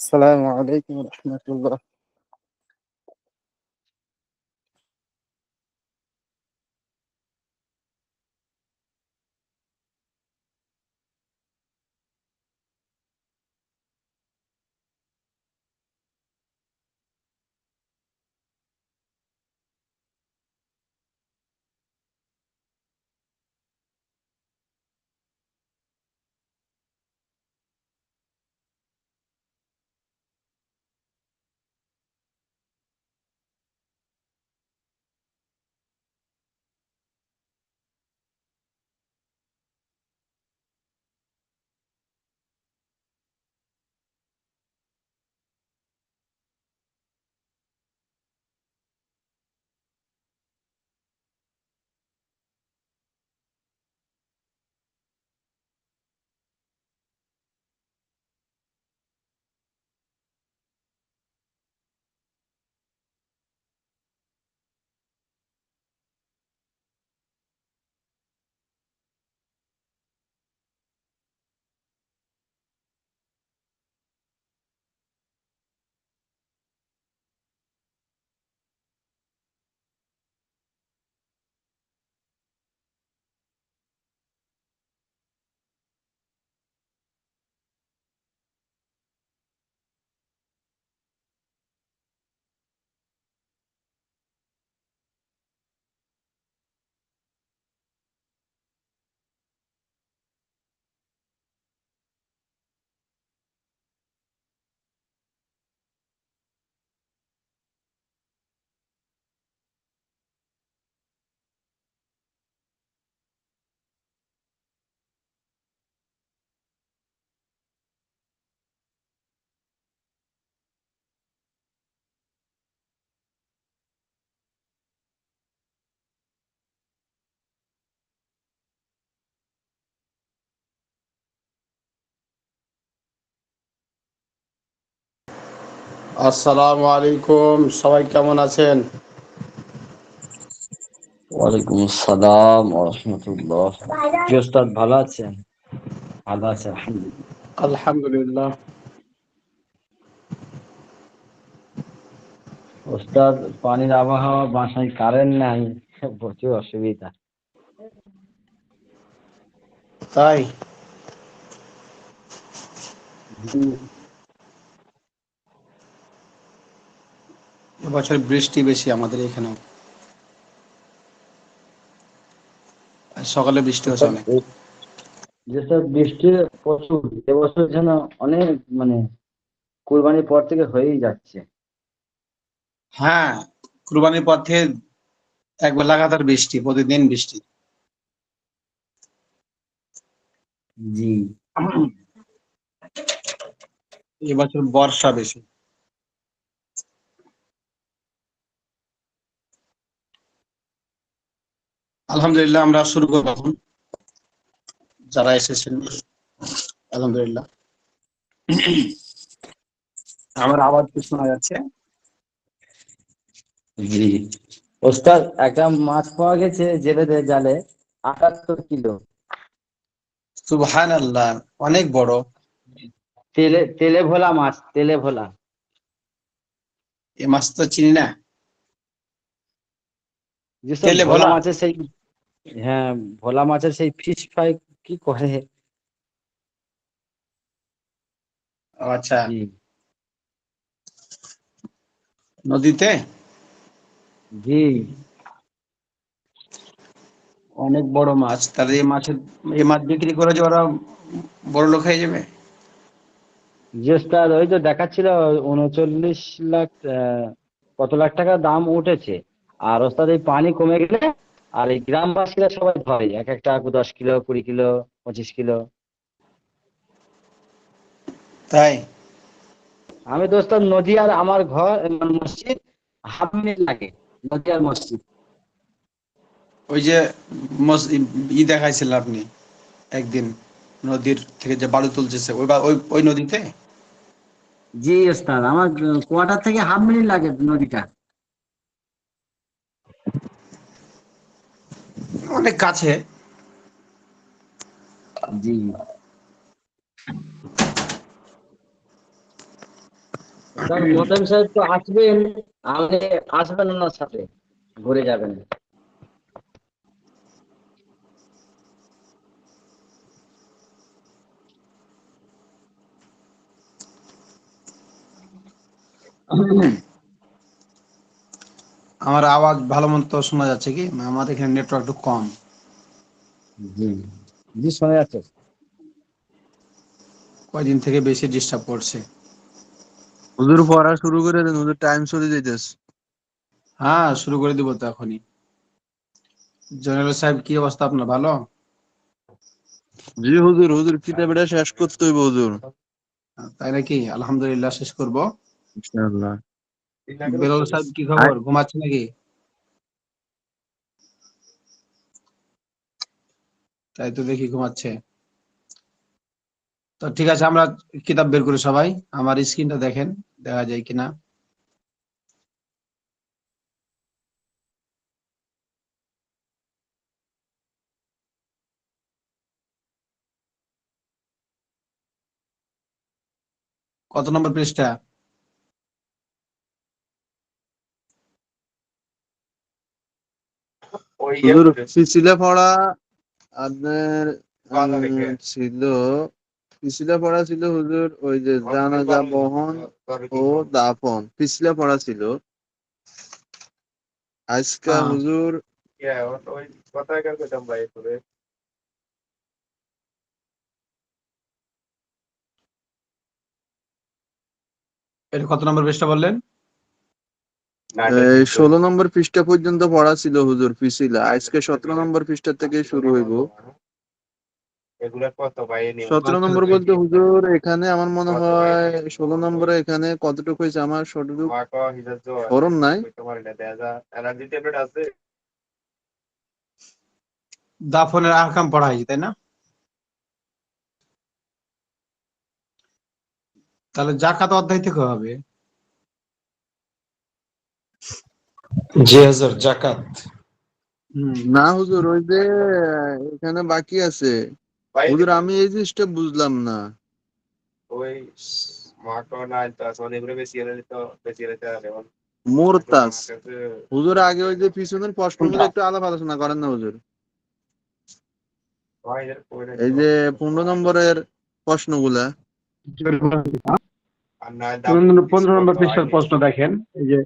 السلام عليكم ورحمة الله. আসসালামু আলাইকুম, সবাই কেমন আছেন? ওয়ালাইকুম আসসালাম ওয়া রাহমাতুল্লাহ। জি ওস্তাদ, ভালো আছেন? ভালো আছে আলহামদুলিল্লাহ। আলহামদুলিল্লাহ। ওস্তাদ, পানির আবহাওয়া, বাসায় কারেন্ট নাই, প্রচুর অসুবিধা। তাই জি, এবছর বৃষ্টি বেশি আমাদের এখানেও। সকালে বৃষ্টি হচ্ছে ওস্তাদ অনেক। যেসব বৃষ্টি প্রচুর এবছর যেন অনেক, মানে কুরবানির পর থেকে হয়েই যাচ্ছে। হ্যাঁ, কুরবানির পর থেকে একবার লাগাতার বৃষ্টি, প্রতিদিন বৃষ্টি। জি এবছর বর্ষা বেশি। আলহামদুলিল্লাহ, আমরা শুরু করব এখন। যারা এসেছেন আলহামদুলিল্লাহ। আমার আওয়াজ কি শোনা যাচ্ছে? জি ওস্তাদ, একটা মাছ পাওয়া গেছে জেলেদের জালে, 78 কিলো। সুবহানাল্লাহ, অনেক বড়। তেলে তেলে ভোলা মাছ, তেলে ভোলা। এ মাছ তো চিনি না। যেসব তেলে ভোলা ভোলা। মাছের সেই, হ্যাঁ, ভোলা মাছের সেই ফিশ ফ্রাই কি করে। আচ্ছা, জি নদীতে জি অনেক বড় মাছ। তাহলে এই মাছ বিক্রি করে যে ওরা বড় লোক হয়ে যাবে। জি ওস্তাদ, ওই তো দেখাচ্ছিল 39 লাখ, কত লাখ টাকা দাম উঠেছে। আর ওস্তাদ এই পানি কমে গেলে আর এই গ্রামবাসীরা সবাই ধরে এক একটা 10 কিলো, 20 কিলো, 25 কিলো। তাই আমি তো ওস্তাদ, নদী আর আমার ঘর, মসজিদ 1/2 মিনিট লাগে, নদী আর মসজিদ। ওই যে দেখাইছিল আপনি একদিন, নদীর থেকে যে বালু তুলতেছে ওই নদীতে। জি ওস্তাদ, আমার কোয়ার্টার থেকে 1/2 মিনিট লাগে নদীটা। অনেক কাছে। জি স্যার মোতায়েম সাহেব তো আসবেন, আপনি আসবেন ওনার সাথে, ঘুরে যাবেন। আমার আওয়াজ ভালো মতো শোনা যাচ্ছে কি? আমার এখানে নেটওয়ার্ক একটু কম। জি জি, শোনা যাচ্ছে। কয়দিন থেকে বেশি ডিস্টার্ব করছে। হুজুর পড়া শুরু করে দেন, হুজুর টাইম চলে যাইতেছে। হ্যাঁ, শুরু করে দিব তো এখনই। জয়নুল সাহেব, কি অবস্থা আপনার? ভালো? জি হুজুর, হুজুর কিতাবটা শেষ করতে হইব হুজুর। তাই নাকি? আলহামদুলিল্লাহ, শেষ করব। ইনশাআল্লাহ। বেলাল সাহেব, কি খবর? ঘুমাচ্ছে নাকি? তাই তো দেখি ঘুমাচ্ছে। তো ঠিক আছে, আমরা কিতাব বের করি সবাই। আমার স্ক্রিনটা দেখেন, দেখা যায় কিনা। কত নম্বর পৃষ্ঠা? হুজুর পিছিলা পড়া আপনার ছিল, পিছিলা পড়া ছিল হুজুর ওই যে জানাজা বহন ও দাফন, পিছিলা পড়া ছিল। আজকা হ্যাঁ, হুজুর এটা কত নম্বর পৃষ্ঠা বললেন? 16 নম্বর পৃষ্ঠা পর্যন্ত পড়া ছিল হুজুর পিছিলা। আজকে 17 নম্বর পৃষ্ঠা থেকে শুরু হইব। 17 আচ্ছা, নম্বর বলতে হুজুর এখানে আমার মনে হয় 16 নম্বরে এখানে কতটুকু হয়েছে আমার সতটুকু স্মরণ নাই। দাফনের আহকাম পড়া হয়েছে, তাই না? তাহলে জাকাত অধ্যায় থেকে হবে। জি হুজুর, জাকাত। না হুজুর, ওই যে এখানে বাকি আছে হুজুর, আমি এই জিনিসটা বুঝলাম না। মোরতাস হুজুর, আগে ওই যে পিছনের প্রশ্নগুলো কোনটা? একটু আলাপ আলোচনা করেন না হুজুর। এই যে 15 নম্বরের প্রশ্নগুলা। 15 নম্বর পৃষ্ঠার প্রশ্ন দেখেন, এই যে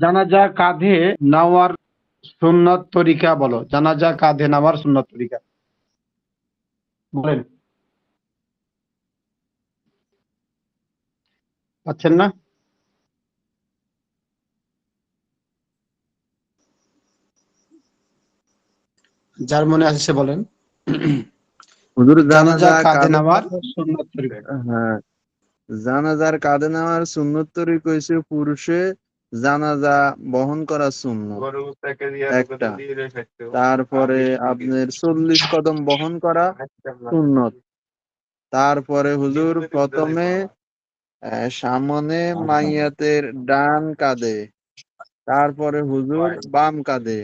জানাজা কাঁধে নেওয়ার সুন্নত তরিকা বলো। জানাজা কাঁধে নেওয়ার সুন্নত তরিকা বলেন। পাচ্ছেন না? যার মনে আছে সে বলেন। হুজুর জানাজা জানাজা কাঁধে কাঁধে নেওয়ার সুন্নত তরিকা। হ্যাঁ, জানাজার কাঁধে নেওয়ার সুন্নত তরিকা হইছে পুরুষে জানাজা বহন করা সুন্নত একটা। তারপরে আপনার 40 কদম বহন করা সুন্নত। তারপরে হুজুর প্রথমে সামনে মাইয়াতের ডান কাঁধে, তারপরে হুজুর বাম কাঁধে,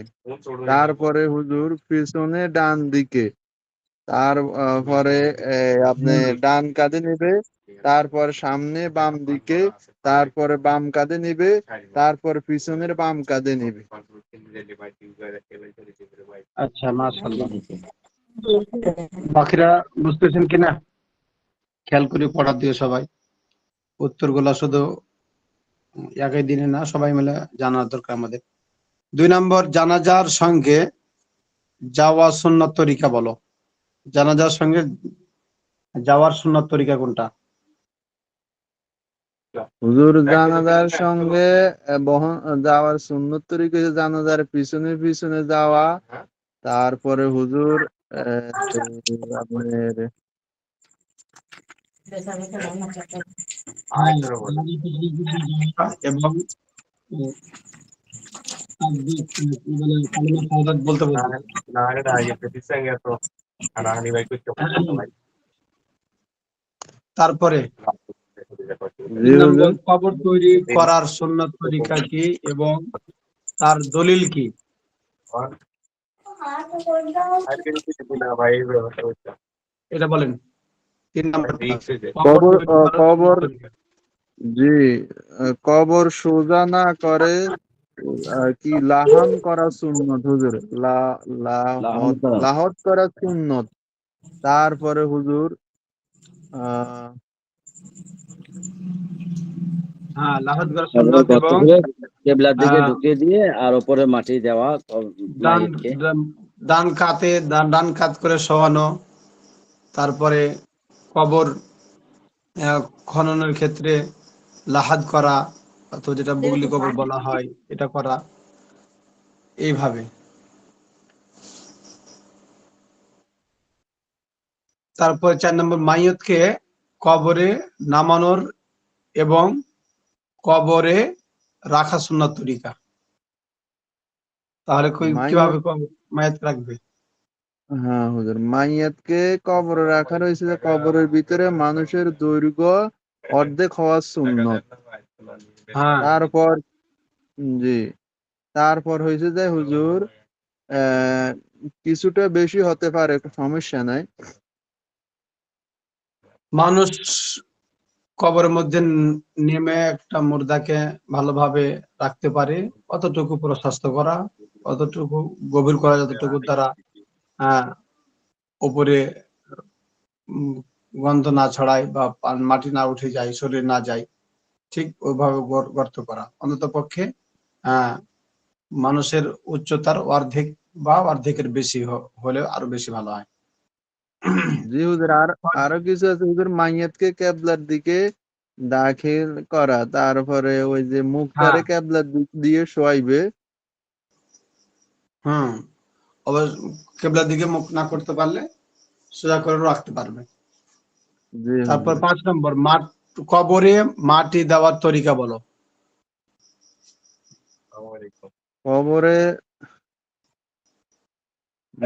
তারপরে হুজুর পিছনে ডান দিকে, তারপরে আপনি ডান কাঁধে নিবে, তারপর সামনে বাম দিকে, তারপরে বাম কাঁধে নিবে, তারপর পিছনের বাম কাঁধে নিবে। আচ্ছা, মাশাআল্লাহ। বাকিরা বুঝতেছেন কিনা খেয়াল করে পড়া দিও সবাই। উত্তরগুলা শুধু একই দিনে না, সবাই মিলে জানার দরকার আমাদের। 2 নম্বর, জানাজার সঙ্গে যাওয়া সুন্নত তরিকা বলো। জানাজার সঙ্গে যাওয়ার সুন্নত তরিকা কোনটা? হুজুর জানাজার সঙ্গে বহন যাওয়ার সুন্নত তরিকা হচ্ছে জানাজার পিছনে পিছনে যাওয়া। তারপরে হুজুর আপনার এবং কালিমা শাহাদাত বলতে বলতে। তারপরে জি 3 নম্বর, হুজুর। কবর তৈরি করার সুন্নত তরিকা কি এবং তার দলিল কি? এটা বলেন। 3 নম্বরটা, কবর কবর তৈরি করার সুন্নত কবর তরিকা। জি, কবর সোজা না করে কি লাহান করা সুন্নত হুজুর। লাহান লাহদ করা। লাহদ করা সুন্নত। তারপরে হুজুর আহ হ্যাঁ, লাহাদ করা তারপরে সুন্নত গর্ত এবং করে কেবলার দিকে আহ, ঢুকিয়ে দিয়ে আর ওপরে মাটি দেওয়া ডান মাইয়িতকে। ডান কাত করে শোয়ানো, তারপরে কবর খননের ক্ষেত্রে লাহাদ করা, অথবা যেটা বুগলি কবর বলা হয় এটা করা, এইভাবে। তারপর 4 নম্বর মাইয়তকে কবরে নামানোর এবং কবরে রাখা সুন্নাত তরিকা। তাহলে কিভাবে মাইয়াত, মাইয়াত রাখবে? হ্যাঁ হুজুর, মাইয়াতকে কবরে রাখা রয়েছে যে কবরের ভিতরে মানুষের দৈর্ঘ্য অর্ধেক হওয়া সুন্নত। হ্যাঁ, তারপর জি, তারপর হয়েছে যে হুজুর আহ কিছুটা বেশি হতে পারে, সমস্যা নাই। মানুষ কবরের মধ্যে নেমে একটা মুর্দাকে ভালোভাবে রাখতে পারে, অতটুকু প্রশস্ত করা, অতটুকু গভীর করা, যতটুকু তারা আহ উপরে উম, গন্ধ না ছড়ায় বা মাটি না উঠে যায়, শরীর না যায়, ঠিক ওইভাবে গর্ত করা। অন্তত পক্ষে আহ মানুষের উচ্চতার অর্ধেক বা অর্ধেকের বেশি হলে আরো বেশি ভালো হয়। জি হুজুর, আর আরো কিছু আছে হুজুর, মাইয়াতকে কেবলার দিকে দাখিল করা, তারপরে ওই যে হ্যাঁ, মুখটারে কেবলার দিক দিয়ে শোয়াইবে। হুম, অবশ্য কেবলার দিকে মুখ না করতে পারলে সোজা করে রাখতে পারবে। জি তারপর হুজুর, 5 নম্বর কবরে মাটি দেওয়ার তরিকা বলো। কবরে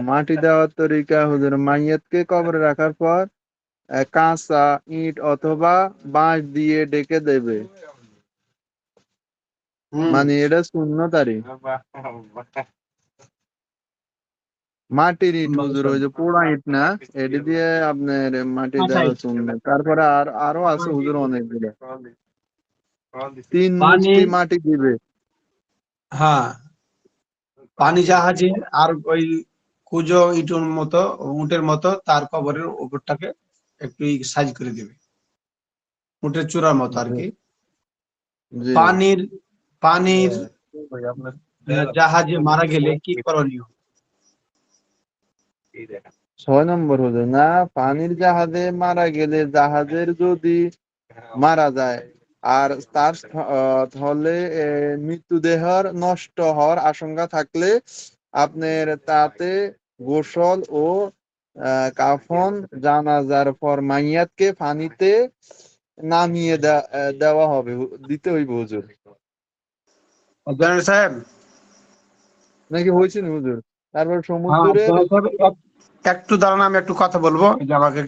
মাটি দেওয়ার তরিকা হুজুর, মাইয়াতকে কবরে রাখার পর কাঁচা ইট অথবা বাঁশ দিয়ে ডেকে দেবে। হুম, মানে এটা সুন্নতারি। মাটির ইট হুজুর, ওই যে পোড়া ইট না, এটি দিয়ে আপনার মাটি কাঁচা দেওয়া ইট। সুন্নত। তারপরে আরো আছে হুজুর অনেকগুলো। পানি, 3টি মাটি দিবে। হ্যাঁ, পানি জাহাজে আর ওই কুজো ইটুর মতো, উটের মতো তার কবরের উপরটাকে একটু সাইজ করে দিবে, উটের চূড়ার মতো আর জি কি। জি। পানির পানির জাহাজে মারা গেলে কি করণীয়? 6 নম্বর হলো না, পানির জাহাজে মারা গেলে জাহাজের যদি মারা যায় আর তার স্থলে মৃত্যুদেহর নষ্ট হওয়ার আশঙ্কা থাকলে আপনার তাতে গোসল ও কাফন, জানাজার পর মাইয়াতকে পানিতে নামিয়ে দেওয়া হবে, দিতে হইব হুজুর। জেনারেল সাহেব, নাকি হয়েছে না হুজুর? তারপর হ্যাঁ, সমুদ্রের জেনারেল সাহেব, একটু দাঁড়ান, আমি একটু কথা বলবো, এই যে আমাকে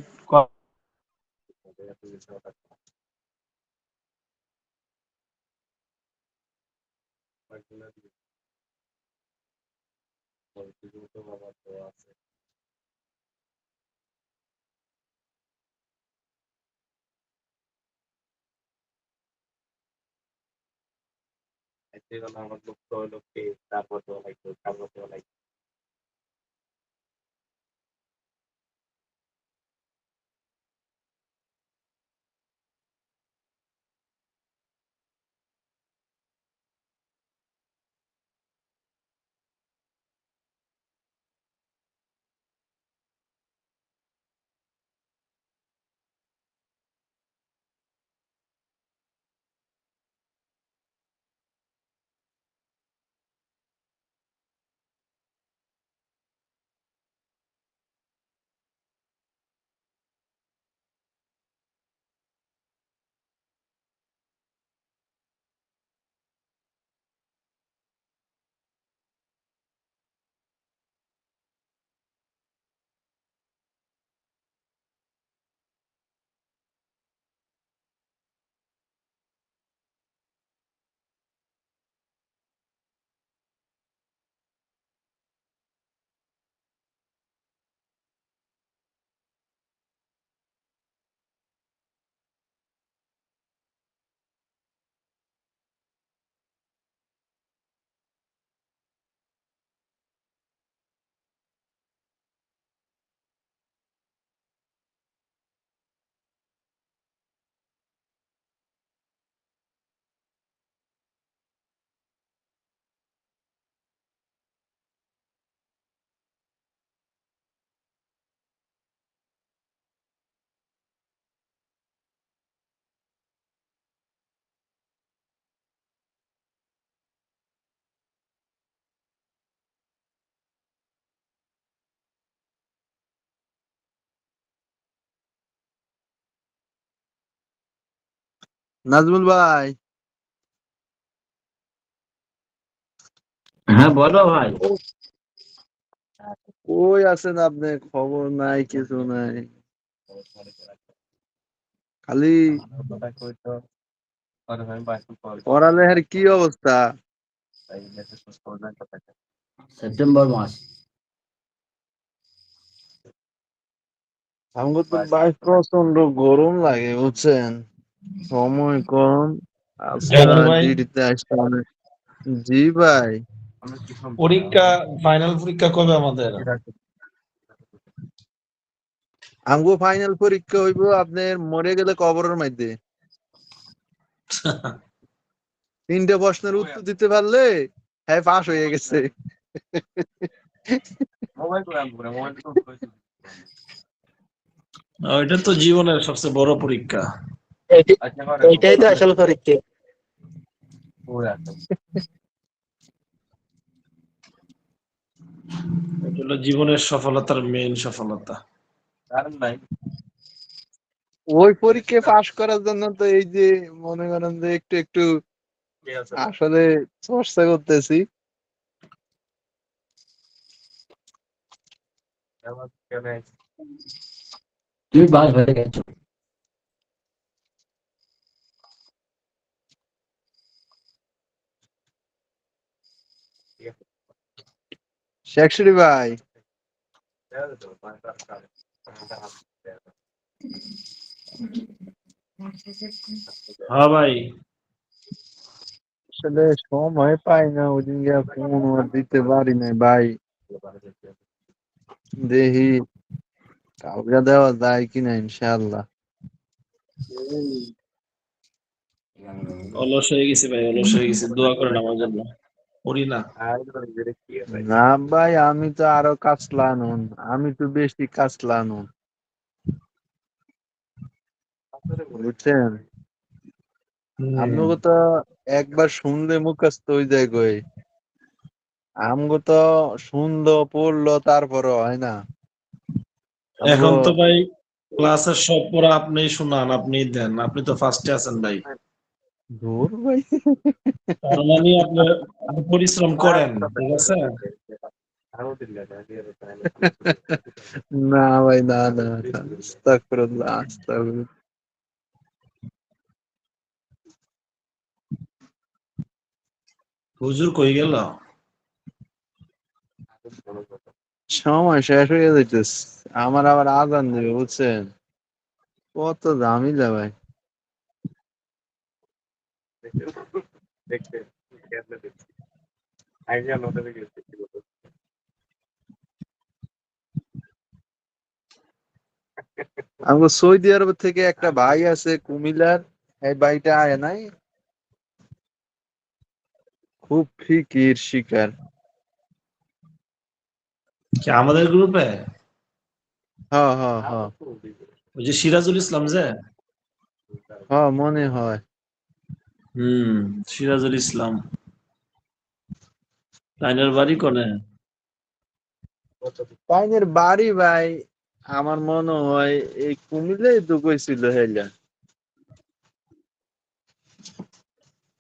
নাজমুল ভাই, হ্যাঁ বলো ভাই। কই আছেন আপনি? খবর নাই, কিছু নাই, খালি পড়ালেখার কি অবস্থা? সেপ্টেম্বর মাস। আমাকে তো ভাই প্রচন্ড গরম লাগে, বুঝছেন? সময় কম। আজকে জয়নাল ভাই, ডিউটিতে আসতে অনেক। জি ভাই। পরীক্ষা, ফাইনাল পরীক্ষা কবে আমাদের? আমগো ফাইনাল পরীক্ষা হইব আপনার মরে গেলে কবরের মধ্যে। 3টে প্রশ্নের উত্তর দিতে পারলে হ্যাঁ পাস হয়ে গেছে। এটা তো জীবনের সবচেয়ে বড় পরীক্ষা। এইটাই তো আসল পরীক্ষা। এটা হলো জীবনের সফলতার মেইন সফলতা। ওই পরীক্ষায় পাশ করার জন্য তো এই যে মনে করেন যে একটু একটু আসলে চর্চা করতেছি। তুমি পাস হয়ে গেছো। শেখসুরি ভাই, হ্যাঁ ভাই, আসলে সময় পাই না, ওই দিন ফোন দিতে পারি নাই ভাই। দেখি কালকে দেওয়া যায় কিনা, ইনশাআল্লাহ। অলস হয়ে গেছি ভাই, অলস হয়ে গেছি। দোয়া করেন আমার জন্য। করি না। না ভাই, আমি তো আরো কাছলানুন, আমি তো বেশি কাছলানুন, বুঝছেন? আপনাকে তো একবার শুনলে মুখস্থ হয়ে যায় গই। আমগো তো শুনলো পড়লো তারপরে হয় না। আমগো এখন তো ভাই ক্লাসের সব পড়া আপনিই শোনান, আপনিই দেন। আপনি তো ফার্স্টে আছেন ভাই। দূর ভাই। তার মানে আপনি পরিশ্রম করেন, ঠিক আছে? না ভাই, না না না, আস্তাগফিরুল্লাহ, আস্তাগফিরুল্লাহ। হুজুর কই গেল? সময় শেষ হয়ে যাইতেছে, আমার আবার আজান দিবে, বুঝছেন? কত ঝামেলা ভাই। আমাকে সৌদি আরব থেকে একটা ভাই আছে কুমিল্লার, এই ভাইটা আয় নাই, খুব ফিকির শিকার। কি আমাদের গ্রুপে? হ্যাঁ হ্যাঁ হ্যাঁ ওই যে সিরাজুল ইসলাম যে? হ্যাঁ, মনে হয়। সিরাজুল ইসলাম। তাইনের বাড়ি কোনে? তাইনের বাড়ি ভাই আমার মনে হয় এই কুমিল্লায় তো কইছিল হেলা।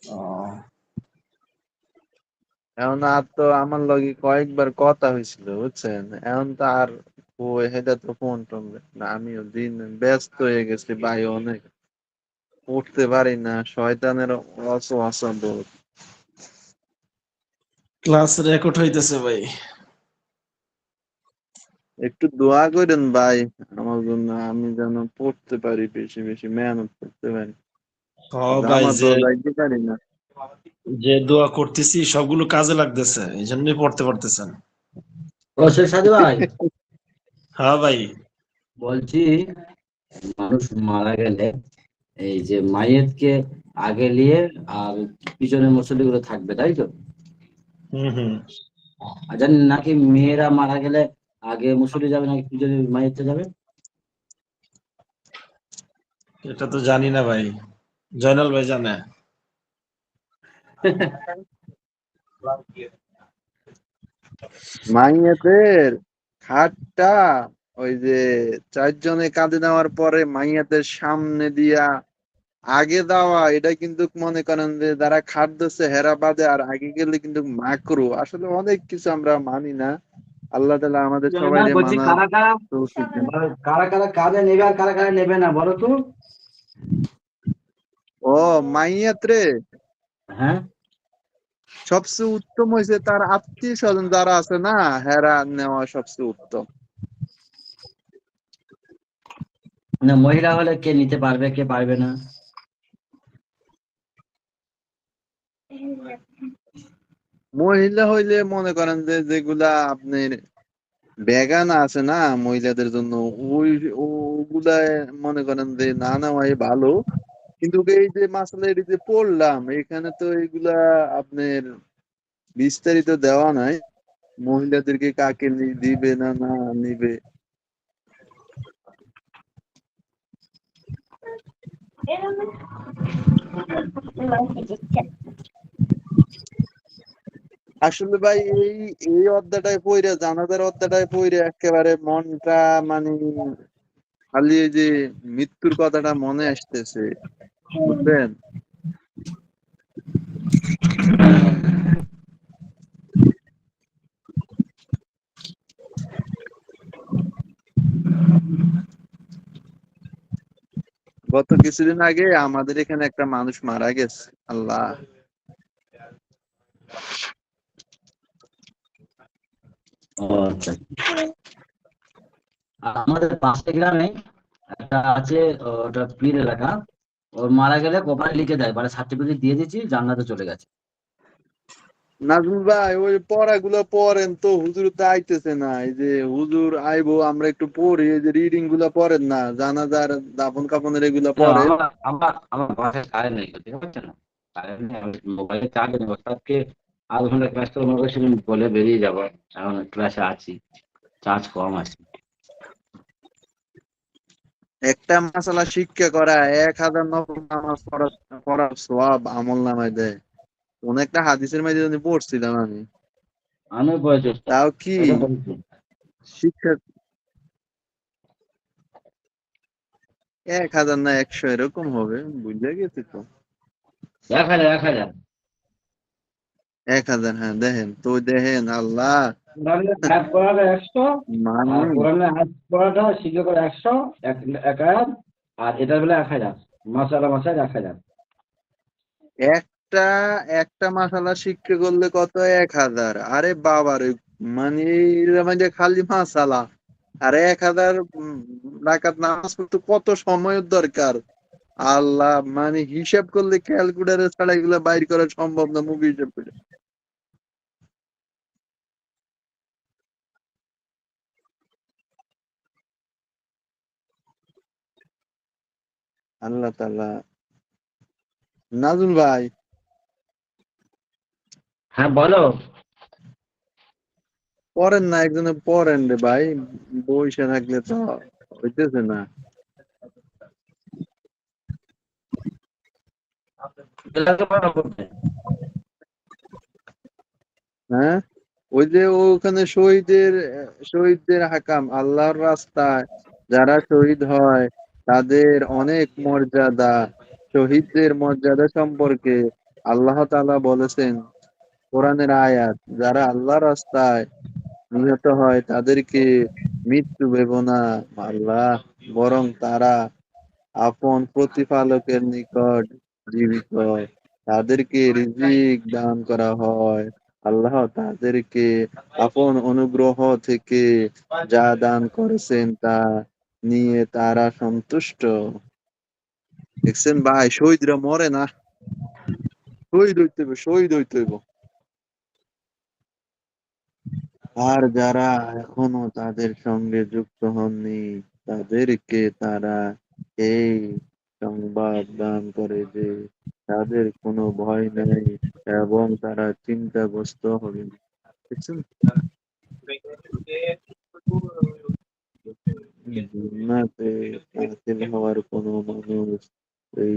ও, এখন আর তো আমার লগে কয়েকবার কথা হয়েছিল, বুঝছেন? এখন তো আর ওই হেটা তো ফোন টোন না, আমিও দিন ব্যস্ত হয়ে গেছি ভাই, অনেক উঠতে পারি না, শয়তানের অসুয়াশা বহুত। ক্লাস রেকর্ড হইতেছে ভাই। একটু দোয়া করেন ভাই আমার জন্য, আমি যেন পড়তে পারি, বেশি বেশি মেহনত করতে পারি। ও ভাই, জামাতেও যাইতে পারি না। যে দোয়া করতেছি সবগুলো কাজে লাগতেছে, এই জন্যই পড়তে পারতেছেন। ও সাথী ভাই, হ্যাঁ ভাই। বলছি মানুষ মারা গেলে এই যে মাইয়েতকে আগে নিয়ে আর পিছনের মুসল্লি গুলো থাকবে, তাই তো? হুম। আর জানেন নাকি মেয়েরা মারা গেলে আগে মুসল্লি যাবে নাকি পিছনে মাইয়েতে যাবে? এটা তো জানি না ভাই, জয়নাল ভাই জানে। মাইয়াদের খাটটা ওই যে 4 জনে কাঁধে নেওয়ার পরে মাইয়াদের সামনে দিয়া আগে দেওয়া এটা কিন্তু মনে করেন যে যারা খাদ্যছে হেরা বাদে আর আগে গেলে কিন্তু মাকরু আসলে অনেক কিছু আমরা মানি না। আল্লাহ তাআলা আমাদের জানি না, সবাইকে বলছি মানার কারা কারা তৌফিক দেন। কারা কারা কাজে নেবে আর কারা কারা নেবে না বলো তো। ও মাইয়াত রে, হ্যাঁ, সবচেয়ে উত্তম হয়েছে তার আত্মীয় স্বজন যারা আছে না, হেরা নেওয়া সবচেয়ে উত্তম। না মহিলা হলে কে নিতে পারবে কে পারবে না? মহিলা হইলে মনে করেন যে যেগুলা আপনার ভেগান আছে না মহিলাদের জন্য, ওই ওগুলা মনে করেন যে না নেওয়াই ভালো। কিন্তু এই যে মাসালা এই যে পড়লাম এখানে তো এগুলা আপনার বিস্তারিত দেওয়া নাই, মহিলাদেরকে কাকে দিবে না না নিবে। আসলে ভাই এই এই অধ্যায়টায় পড়ে জানাজার অধ্যায়টায় পড়ে একেবারে মনটা মানে খালি এই যে মৃত্যুর কথাটা মনে আসতেছে, বুঝলেন? গত কিছুদিন আগে আমাদের এখানে একটা মানুষ মারা গেছে। আল্লাহ, ও আচ্ছা। আমাদের পাশের গ্রামে একটা আছে, ওটা পীর এলাকা। ওর মারা গেলে কপালে লিখে দেয়, মানে সার্টিফিকেট দিয়ে দিচ্ছি, জান্নাতে চলে গেছে। নাজমুল ভাই ওই পড়াগুলো পড়েন তো, হুজুর তো আইতেছে না। এই যে হুজুর আইবো আমরা একটু পড়ি, এই যে রিডিং গুলা পড়েন না, জানাজার দাফন কাফনের এগুলা না, পড়েন। আমার আমার আমার বাসায় কারেন্ট নেই, ঠিক আছে না? কারেন্ট নেই, আমি মোবাইলে চার্জ নেবো আজকে। 0.5 ঘন্টা ক্লাস করে মনে করছিলাম বলে বেরিয়ে যাবো, এখন ক্লাসে আছি, চার্জ কম আছে। একটা মাসালা শিক্ষা করা 1000 নফল নামাজ পড়ার সওয়াব আমল নামায় দেয়। কোন একটা হাদিসের মধ্যে যদি পড়ছিলাম আমি, আমিও পড়ে চেষ্টা, তাও কি এটা বলছি। শিক্ষা 1000 না 100 এরকম হবে, বুঝে গেছি তো। 1000 1000 1000, হ্যাঁ দেখেন তো, দেখেন আল্লাহ কোরআনে আয়াত পড়াটা 100, আর মানে কোরআনে আয়াত পড়াটা শিখে করে 100, এক আয়াত। আর এটার বেলা 1000, মাসালা মাসায় 1000। একটা একটা মাসালা শিক্ষা করলে কত? 1000। আরে বাবারে, মানে এর মধ্যে খালি মাসালা আর 1000 রাকাত নামাজ পড়তে কত সময়ের দরকার? আল্লাহ, মানে হিসাব করলে ক্যালকুলেটর ছাড়া এগুলো বাইর করা সম্ভব না, মুখে হিসাব করে। আল্লাহ তাআলা। নাজুল ভাই হ্যাঁ বলো। পড়েন না, একজনে পড়েন রে ভাই, বইসা থাকলে তো হইতেছে না। এলাকা পড়া করতে। হ্যাঁ, ওই যে ওখানে শহীদদের হাকাম, আল্লাহর রাস্তায় যারা শহীদ হয় তাদের অনেক মর্যাদা। শহীদদের মর্যাদা সম্পর্কে আল্লাহ তাআলা বলেছেন কোরআনের আয়াত, যারা আল্লাহর রাস্তায় নিহত হয় তাদেরকে মৃত্যু ভেব না আল্লাহ, বরং তারা আপন প্রতিপালকের নিকট জীবিত, তাদেরকে রিজিক দান করা হয়। আল্লাহ তাদেরকে আপন অনুগ্রহ থেকে যা দান করেছেন তা নিয়ে তারা সন্তুষ্ট। দেখছেন ভাই, শহীদরা মরে না, শহীদ হইতে হইব, শহীদ হইতে হইব। আর যারা এখনো তাদের সঙ্গে যুক্ত হননি তাদেরকে তারা এই সংবাদ দান করে যে তাদের কোনো ভয় নেই এবং তারা চিন্তাগ্রস্ত হবে না। দেখছেন? জান্নাতে দাখিল হওয়ার কোনো মানুষ এই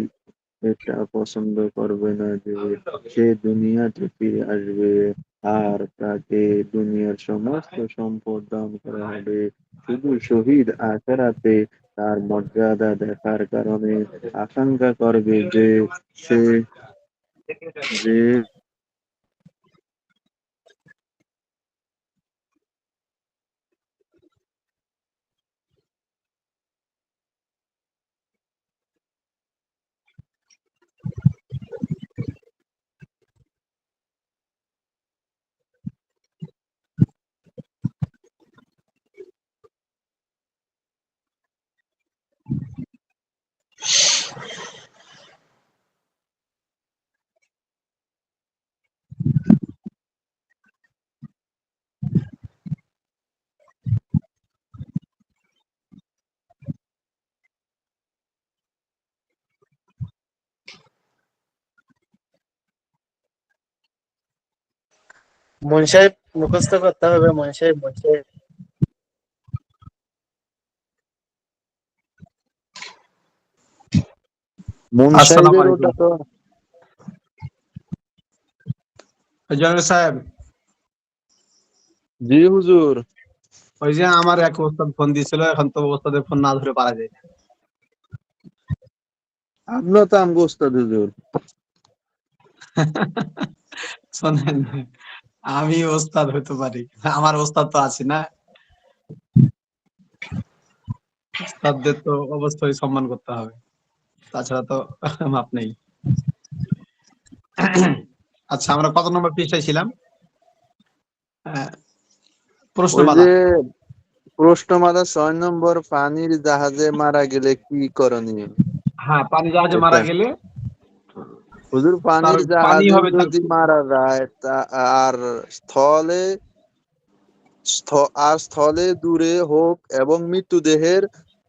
এটা পছন্দ করবে না যে সে দুনিয়াতে ফিরে আসবে আর তাকে দুনিয়ার সমস্ত সম্পদ দান করা হবে। শুধু শহীদ আখেরাতে তার মর্যাদা দেখার কারণে আশঙ্কা করবে যে সে যে মন সাহেব মুখস্থ করতে হবে, মন সাহেব, মন সাহেব। মুন আসসালামু সাহেবের আলাইকুম ওটা তো জনাব সাহেব। জি হুজুর। ওই যে আমার এক ওস্তাদ ফোন দিয়েছিল, এখন তো ওস্তাদের ফোন না ধরে পারা যায় না। আপনিও তো আমগো ওস্তাদ হুজুর। শোনেন, আমি ওস্তাদ হতে পারি, আমার ওস্তাদ তো আছে না। ওস্তাদদের তো অবশ্যই সম্মান করতে হবে, তাছাড়া তো মাপ নেই। আচ্ছা, আমরা কত নম্বর পৃষ্ঠায় ছিলাম? আহ, ওই প্রশ্নমালা। যে প্রশ্নমালা 6 নম্বর, পানির জাহাজে মারা গেলে কি করণীয়? হ্যাঁ, পানি জাহাজে এটা মারা গেলে হুজুর, তার পানির পানি জাহাজে হবে তার যদি মারা যায় আর স্থলে স্থলে দূরে হোক এবং মৃতদেহের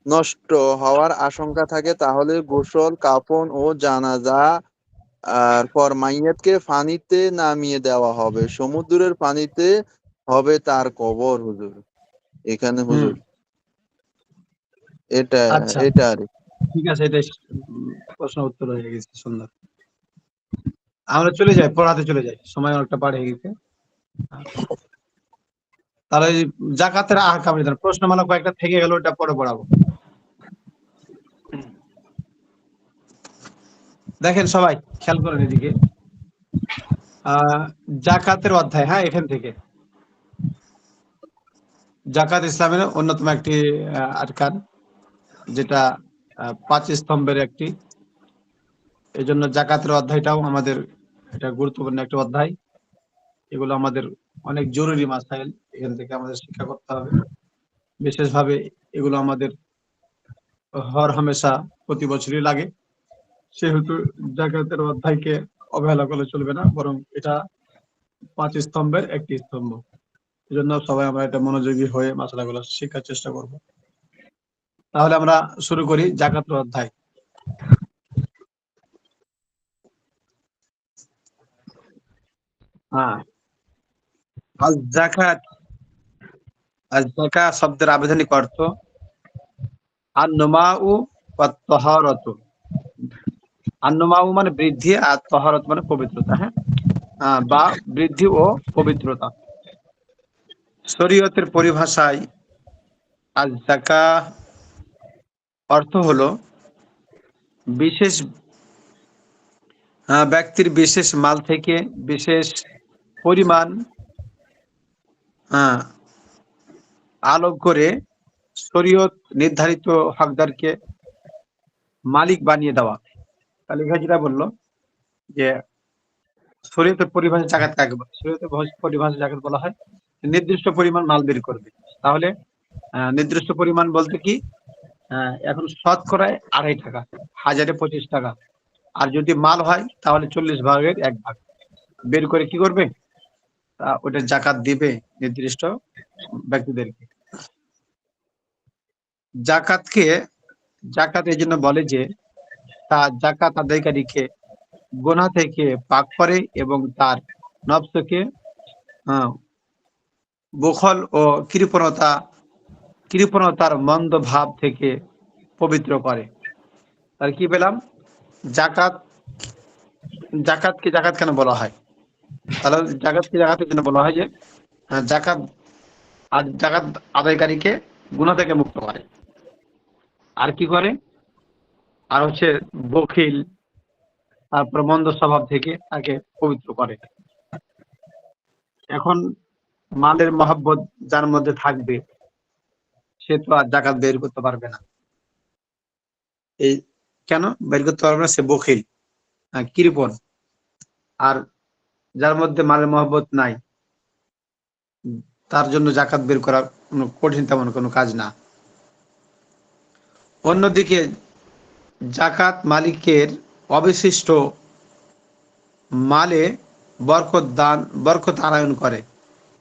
নষ্ট হওয়ার আশঙ্কা থাকে, তাহলে গোসল, কাফন ও জানাজা আর পর মাইয়াতকে পানিতে নামিয়ে দেওয়া হবে। সমুদ্রের পানিতে হবে তার কবর হুজুর। এখানে হুম। হুজুর এটা আচ্ছা, এটা আর কি। ঠিক আছে, এটাই প্রশ্ন উত্তর হয়ে গেছে, সুন্দর। আমরা চলে যাই, পড়াতে চলে যাই, সময় অনেকটা পার হয়ে গেছে। তাহলে এই জাকাতের আহকাম বিধান, প্রশ্নমালা কয়েকটা থেকে গেল, ওটা পরে পড়াবো। দেখেন সবাই, খেয়াল করেন এদিকে। জাকাতের অধ্যায়, হ্যাঁ, এখান থেকে জাকাত ইসলামের অন্যতম একটি আরকান, যেটা 5 স্তম্ভের একটি। এই জন্য জাকাতের অধ্যায়টাও আমাদের এটা গুরুত্বপূর্ণ একটা অধ্যায়। এগুলো আমাদের অনেক জরুরি মাসাইল, এখান থেকে আমাদের শিক্ষা করতে হবে। বিশেষভাবে এগুলো আমাদের হর হামেশা প্রতি বছরই লাগে, সেহেতু জাকাতের অধ্যায়কে অবহেলা করলে চলবে না, বরং এটা 5 স্তম্ভের একটি স্তম্ভ। এই জন্য সবাই আমরা এটা মনোযোগী হয়ে মাসালাগুলো শেখার চেষ্টা করব। তাহলে আমরা শুরু করি জাকাতের অধ্যায়। হ্যাঁ, আল জাকাত, আল জাকাত শব্দের আবেদনিক অর্থ আন-নুমাউ ওয়াত তাহারাতু। আন-নুমাউ মানে বৃদ্ধি, আর তাহারাত মানে পবিত্রতা। হ্যাঁ, বা বৃদ্ধি ও পবিত্রতা। শরীয়তের পরিভাষায় আল জাকাত অর্থ হলো বিশেষ ব্যক্তির বিশেষ মাল থেকে বিশেষ পরিমাণ আহ, আলোক করে শরীয়ত নির্ধারিত হকদারকে মালিক বানিয়ে দেওয়া। তাহলে এখানে যেটা বললো যে শরীয়তের পরিভাষা জাকাত কাকে বলে, শরীয়তের পরিভাষা জাকাত বলা হয় নির্দিষ্ট পরিমাণ মাল বের করবে। তাহলে নির্দিষ্ট পরিমাণ বলতে কি, এখন শতকরায় 2.5 টাকা, হাজারে 25 টাকা। আর যদি মাল হয় তাহলে 40 ভাগের 1 ভাগ বের করে কি করবে, ওটা জাকাত দিবে নির্দিষ্ট ব্যক্তিদেরকে। জাকাতকে জাকাত এই জন্য বলে যে তা জাকাত আদায়কারীকে গুনাহ থেকে পাক করে এবং তার নফসকে বখল ও কৃপণতার মন্দ ভাব থেকে পবিত্র করে। তার কি পেলাম, জাকাত, জাকাতকে জাকাত কেন বলা হয়? তাহলে জাকাতের জন্য বলা হয় যে জাকাত আর জাকাত আদায়কারীকে গুনাহ থেকে মুক্ত করে। আর কি করে? আর হচ্ছে বখিল, তারপর মন্দ স্বভাব থেকে তাকে পবিত্র করে। এখন মালের মহব্বত যার মধ্যে থাকবে সে তো আর জাকাত বের করতে পারবে না। এই কেন বের করতে পারবে না? সে বখিল, কৃপণ। আর যার মধ্যে মালের মহব্বত নাই তার জন্য জাকাত বের করা কোনো কঠিন তেমন কোনো কাজ না। অন্যদিকে জাকাত মালিকের অবশিষ্ট মালে বরকত আনয়ন করে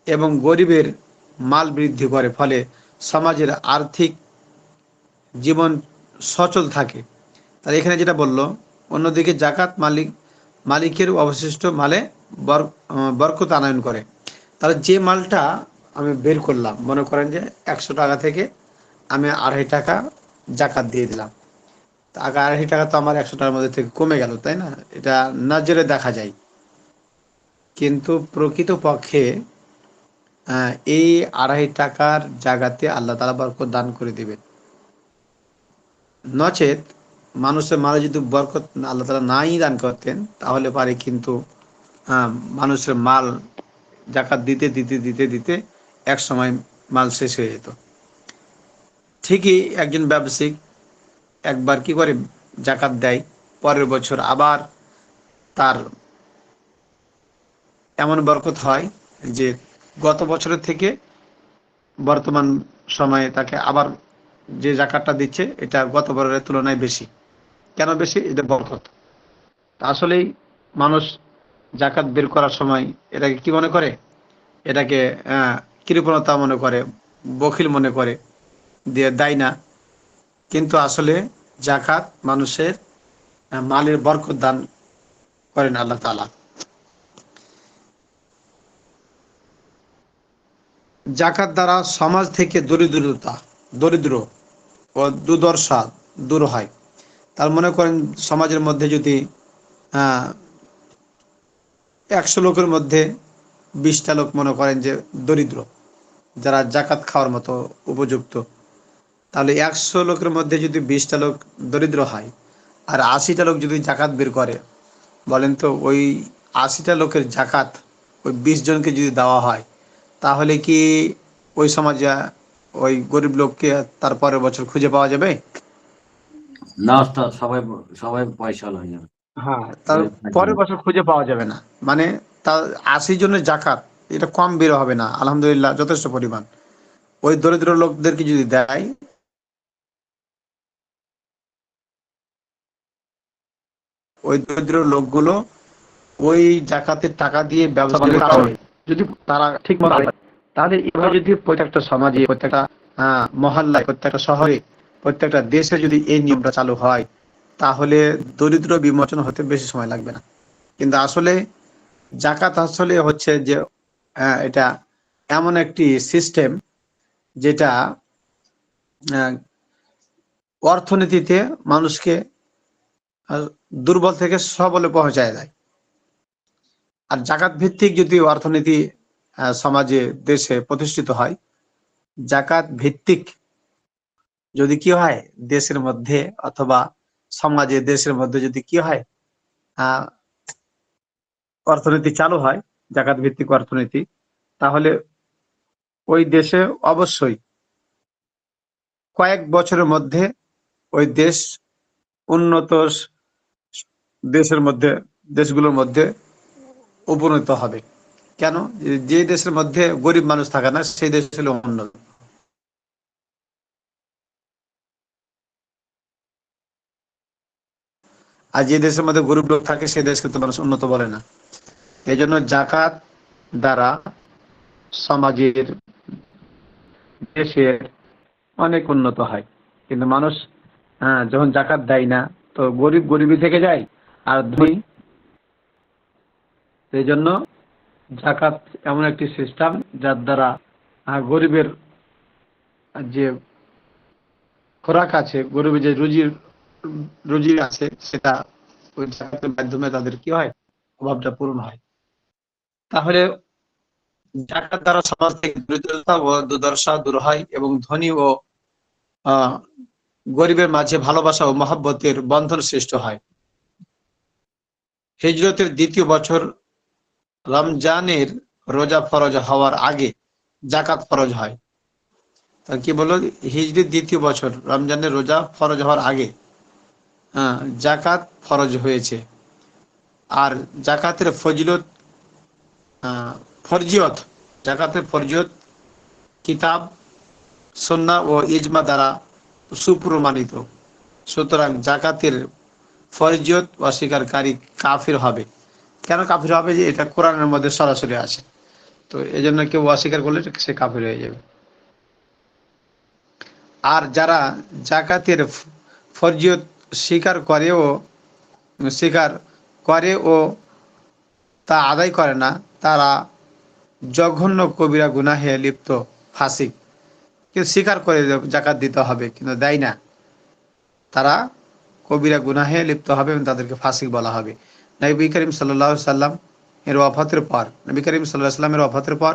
এবং গরিবের মাল বৃদ্ধি করে, ফলে সমাজের আর্থিক জীবন সচল থাকে। তাহলে এখানে যেটা বললো, অন্যদিকে জাকাত মালিকের অবশিষ্ট মালে বরকত আনয়ন করে। তাহলে যে মালটা আমি বের করলাম, মনে করেন যে 100 টাকা থেকে আমি 2.5 টাকা জাকাত দিয়ে দিলাম, আগে 2.5 টাকা তো আমার 100 টাকার মধ্যে থেকে কমে গেল, তাই না? এটা নজরে দেখা যায়। কিন্তু প্রকৃত পক্ষে এই 2.5 টাকার জায়গাতে আল্লাহ তাআলা বরকত দান করে দিবেন। নচেত মানুষের মালে যদি বরকত আল্লাহ তাআলা নাই দান করতেন, তাহলে পারে কিন্তু মানুষের মাল জাকাত দিতে দিতে দিতে দিতে এক সময় মাল শেষ হয়ে যেত। ঠিকই একজন ব্যবসায়িক একবার কি করে জাকাত দেয়, পরের বছর আবার তার এমন বরকত হয় যে গত বছরের থেকে বর্তমান সময়ে তাকে আবার যে জাকাতটা দিচ্ছে এটা গত বছরের তুলনায় বেশি। কেন বেশি? এটা বরকত। আসলেই মানুষ জাকাত বের করার সময় এটাকে কি মনে করে? এটাকে কৃপণতা মনে করে, বখিল মনে করে, দিয়ে দেয় না। কিন্তু আসলে জাকাত মানুষের মালের বরকত দান করেন আল্লাহ তাআলা। জাকাত দ্বারা সমাজ থেকে দরিদ্র ও দুর্দশা দূর হয়। তার মনে করেন সমাজের মধ্যে যদি 100 লোকের মধ্যে 20টা লোক মনে করেন যে দরিদ্র, যারা জাকাত খাওয়ার মতো উপযুক্ত, তাহলে 100 লোকের মধ্যে যদি 20টা লোক দরিদ্র হয় আর 80টা লোক যদি জাকাত বের করে, বলেন তো ওই 80টা লোকের জাকাত ওই 20 জনকে যদি দেওয়া হয়, তাহলে কি ওই সমাজে ওই গরিব লোককে তার পরের বছর খুঁজে পাওয়া যাবে? না ওস্তাদ, সবাই সবাই পয়সাওয়ালা হয়ে যাবে। হ্যাঁ, তার পরের বছর খুঁজে পাওয়া যাবে না। মানে তার 80 জনের জাকাত এটা কম বের হবে না, আলহামদুলিল্লাহ যথেষ্ট পরিমাণ। ওই দরিদ্র লোকদেরকে যদি দেয়, ওই দরিদ্র লোকগুলো ওই জাকাতের টাকা দিয়ে ব্যবসা বাণিজ্য করে। যদি তারা ঠিক মতো তাহলে এভাবে যদি প্রত্যেকটা সমাজে, প্রত্যেকটা মহল্লায়, প্রত্যেকটা শহরে, প্রত্যেকটা দেশে যদি এই নিয়মটা চালু হয়, তাহলে দরিদ্র বিমোচন হতে বেশি সময় লাগবে না। কিন্তু আসলে জাকাত আসলে হচ্ছে যে এটা এমন একটি সিস্টেম যেটা অর্থনীতিতে মানুষকে দুর্বল থেকে সবলে পৌঁছায় দেয়। আর জাকাত ভিত্তিক যদি অর্থনীতি সমাজে, দেশে প্রতিষ্ঠিত হয়, জাকাত ভিত্তিক যদি কি হয় দেশের মধ্যে অথবা সমাজে, দেশের মধ্যে যদি কি হয় অর্থনীতি চালু হয়, জাকাত ভিত্তিক অর্থনীতি, তাহলে ওই দেশে অবশ্যই কয়েক বছরের মধ্যে ওই দেশ উন্নত দেশগুলোর মধ্যে উপনীত হবে। কেন? যে দেশের মধ্যে গরিব মানুষ থাকে না সেই দেশ হলো উন্নত। আর যে দেশের মধ্যে গরিব লোক থাকে সেই দেশকে তো মানুষ উন্নত বলে না। এই জন্য জাকাত দ্বারা সমাজের, দেশের অনেক উন্নত হয়। কিন্তু মানুষ যখন জাকাত দেয় না, তো গরিবই থেকে যায় আর ধনী। এই জন্য জাকাত এমন একটি সিস্টেম যার দ্বারা গরিবের যে খোরাক আছে, গরিবের যে রুজি আছে, সেটা ওই জাকাতের মাধ্যমে তাদের কি হয়, অভাবটা পূরণ হয়। তাহলে জাকাত দ্বারা সমাজ থেকে দরিদ্রতা ও দুর্দশা দূর হয় এবং ধনী ও গরিবের মাঝে ভালোবাসা ও মহব্বতের বন্ধন সৃষ্টি হয়। হিজরতের দ্বিতীয় বছর রমজানের রোজা ফরজ হওয়ার আগে জাকাত ফরজ হয়। তা কি বললো, হিজরির দ্বিতীয় বছর রমজানের রোজা ফরজ হওয়ার আগে জাকাত ফরজ হয়েছে। আর জাকাতের জাকাতের ফরজিয়ত কিতাব, সুন্নাহ ও ইজমা দ্বারা সুপ্রমাণিত। সুতরাং জাকাতের ফরজিয়ত অস্বীকারী কাফির হবে। কেন কাফির হবে? যে এটা কোরআনের মধ্যে সরাসরি আছে, তো এই জন্য কেউ অস্বীকার করলে সে কাফির হয়ে যাবে। আর যারা জাকাতের ফরজিয়ত স্বীকার করে ও তা আদায় করে না, তারা জঘন্য কবিরা গুনাহে লিপ্ত ফাসিক। কেউ স্বীকার করে জাকাত দিতে হবে কিন্তু দেয় না, তারা কবিরা গুনাহে লিপ্ত হবে এবং তাদেরকে ফাসিক বলা হবে। নবী করিম সাল্লাল্লাহু আলাইহি সাল্লাম এর ওয়াফাতের পর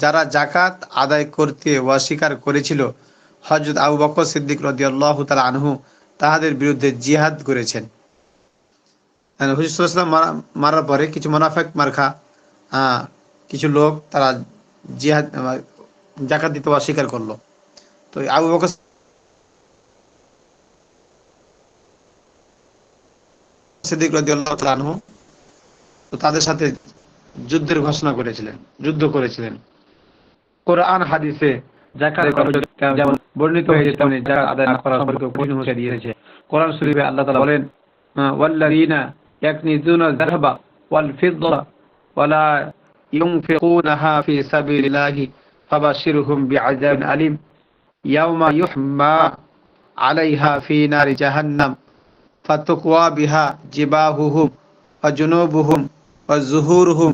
যারা জাকাত আদায় করতে অস্বীকার করেছিল, হযরত আবু বকর সিদ্দিক রাদিয়াল্লাহু তাআলা আনহু তাহাদের বিরুদ্ধে জিহাদ করেছেন। হুজুর সাল্লাল্লাহু আলাইহি ওয়াসাল্লাম মারার পরে কিছু মুনাফিক মার্কা কিছু লোক তারা জাকাত দিতে অস্বীকার করলো। তো আবু বকর সিদ্দিক রাদিয়াল্লাহু তাআলা আনহু তো তাদের সাথে যুদ্ধ করেছিলেন। কোরআন হাদিসে জাকাতের কথা যেমন বর্ণিত হয়েছে তেমনি জাকাত আদায় না করা সম্পর্কে কঠিন হুঁশিয়ারি দিয়েছে। কোরআন শরীফে আল্লাহ তাআলা বলেন, ওয়াল্লাযীনা ইয়াকনিজুনা যাহাবা ওয়াল ফিদ্দা ওয়ালা ইউনফিকুনাহা ফি সাবিলিল্লাহি ফাবাশশিরহুম বিআযাবিন আলীম ইয়াওমা ইউহমা আলাইহা ফি নারি জাহান্নাম ফাতুকওয়া বিহা জিবাহুহুম ওয়া জুনুবুহুম ওয়া যুহুরুহুম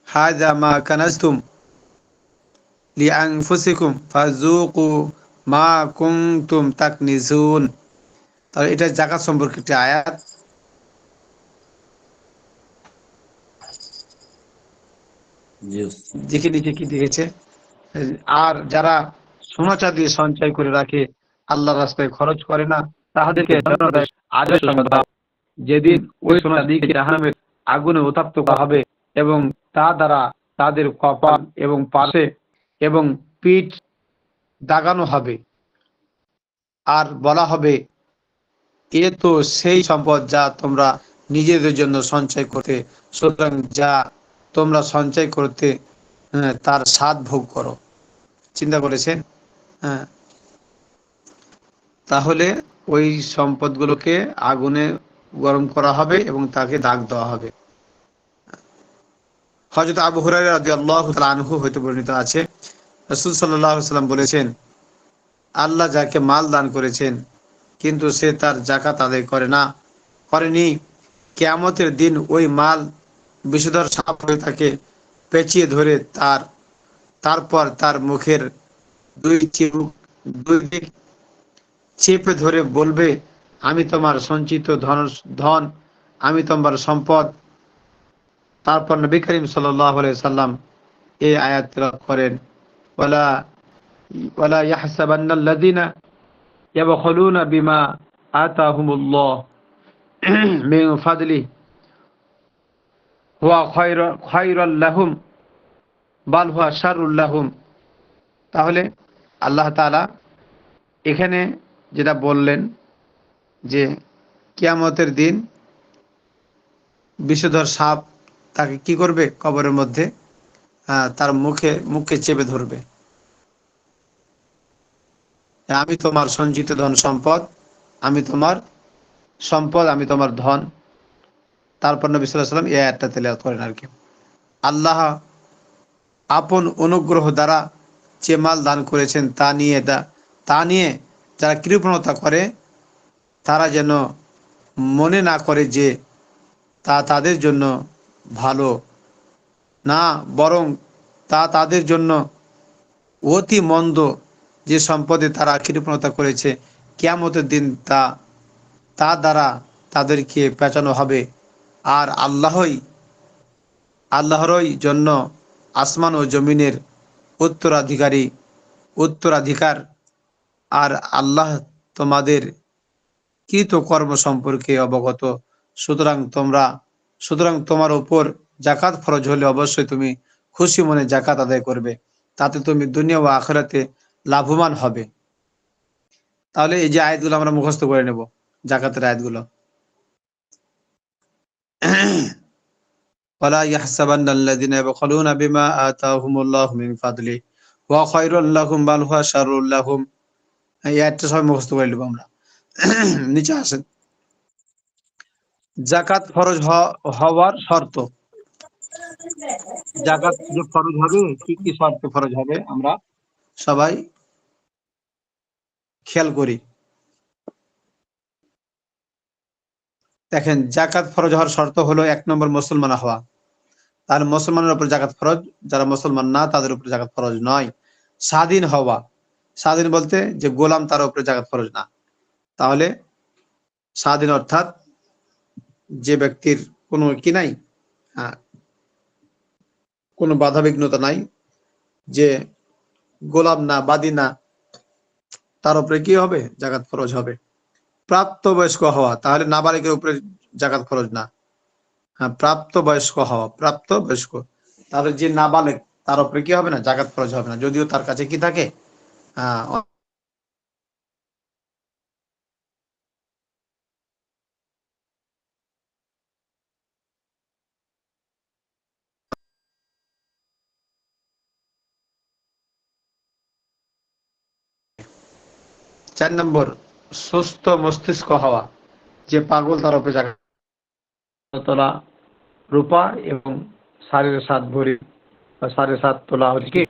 হাযা মা কানাজতুম লিআনফুসিকুম ফাযুকু মা কুনতুম তাকনিজুন। তাহলে এটা জাকাত সম্পর্কিত একটি আয়াত। দেখে নিচে কি দেখেছে, আর যারা সোনা চাঁদি সঞ্চয় করে রাখে আল্লাহর রাস্তায় খরচ করে না, তাহাদেরকে আযাবের সংবাদ দাও। যেদিন ওই সোনা চাঁদিকে জাহান্নামের আগুনে উত্তপ্ত করা হবে এবং তা দ্বারা তাদের কপাল এবং পাশে এবং পিঠ দাগানো হবে, আর বলা হবে, এ তো সেই সম্পদ যা তোমরা নিজেদের জন্য সঞ্চয় করতে, সুতরাং যা তোমরা সঞ্চয় করতে তার স্বাদ ভোগ করো। চিন্তা করেছেন? তাহলে ওই সম্পদগুলোকে আগুনে গরম করা হবে এবং তাকে দাগ দেওয়া হবে। হযরত আবু হুরায়রা রাদিয়াল্লাহু তাআলা আনহু হতে বর্ণিত আছে, রাসূল সাল্লাল্লাহু আলাইহি ওয়াসাল্লাম বলেছেন, আল্লাহ যাকে মাল দান করেছেন কিন্তু সে তার জাকাত আদায় করেনি, কিয়ামতের দিন ওই মাল বিষধর সাপ হয়ে তাকে পেঁচিয়ে ধরে তারপর তার মুখের দুই দিক চেপে ধরে বলবে, আমি তোমার সঞ্চিত ধন, আমি তোমার সম্পদ। তারপর নবী করিম সাল্লাল্লাহু আলাইহি সাল্লাম এই আয়াত তেলাওয়াত করেন, ওয়ালা ইয়াহসাবান্নাল্লাযীনা ইয়াবখুলুনা বিমা আতাহুমুল্লাহ মিন ফাদলিহি হুয়া খায়রুল লাহুম বাল হুয়া শাররুল লাহুম। তাহলে আল্লাহ তাআলা এখানে যেটা বললেন যে কিয়ামতের দিন বিষধর সাপ তাকে কি করবে, কবরের মধ্যে তার মুখে চেপে ধরবে, আমি তোমার সঞ্চিত ধন সম্পদ, আমি তোমার সম্পদ, আমি তোমার ধন। তারপর নবী সাল্লাল্লাহু আলাইহি ওয়াসাল্লাম এই আয়াতটা তেলাওয়াত করেন আর কি, আল্লাহ আপন অনুগ্রহ দ্বারা যে মাল দান করেছেন তা নিয়ে যারা কৃপণতা করে তারা যেন মনে না করে যে তা তাদের জন্য ভালো না, বরং তা তাদের জন্য অতি মন্দ। যে সম্পদে তারা কৃপণতা করেছে, কিয়ামতের দিন তা দ্বারা তাদেরকে পেঁচানো হবে, আর আল্লাহরই জন্য আসমান ও জমিনের উত্তরাধিকার, আর আল্লাহ তোমাদের কৃত কর্ম সম্পর্কে অবগত। সুতরাং তোমার উপর জাকাত ফরজ হলে অবশ্যই তুমি খুশি মনে জাকাত আদায় করবে, তাতে তুমি দুনিয়া ও আখিরাতে লাভবান হবে। তাহলে এই যে আয়াতগুলো আমরা মুখস্থ করে নেব, জাকাতের আয়াতগুলো। ওয়ালা ইয়াহসাবান্নাল্লাযিনা ইয়াবখালুনা বিমা আতাহুমুল্লাহু মিন ফাদলিহি ওয়া খায়রুল লাহুম বাল হুয়া শাররুল লাহুম। এই আয়াতটা সবাই মুখস্থ করে নেব আমরা। নিচে আসেন, জাকাত ফরজ হওয়ার শর্ত। জাকাত যে ফরজ হবে, কি কি শর্তে ফরজ হবে আমরা সবাই খেয়াল করি। দেখেন, জাকাত ফরজ হওয়ার শর্ত হলো 1 নম্বর মুসলমান হওয়া। তাহলে মুসলমানের উপর জাকাত ফরজ, যারা মুসলমান না তাদের উপর জাকাত ফরজ নয়। স্বাধীন হওয়া, স্বাধীন বলতে যে গোলাম, তার উপরে জাকাত ফরজ না। তাহলে স্বাধীন অর্থাৎ যে ব্যক্তির কোনো কি নাই, কোনো বাধা বিঘ্নতা নাই, যে গোলাম না, বাদী না, তার উপরে কি হবে, জাকাত ফরজ হবে। প্রাপ্তবয়স্ক হওয়া, তাহলে নাবালিকের উপরে জাকাত ফরজ না। হ্যাঁ, প্রাপ্তবয়স্ক হওয়া, প্রাপ্তবয়স্ক, তাহলে যে নাবালেগ তার উপরে কি হবে না, জাকাত ফরজ হবে না, যদিও তার কাছে কি থাকে, 4 নম্বর সুস্থ মস্তিষ্ক হওয়া, যে পাগল তার উপরে জাকাত। তোলা রূপা এবং 7.5 ভরি বা 7.5 তোলা হচ্ছে কি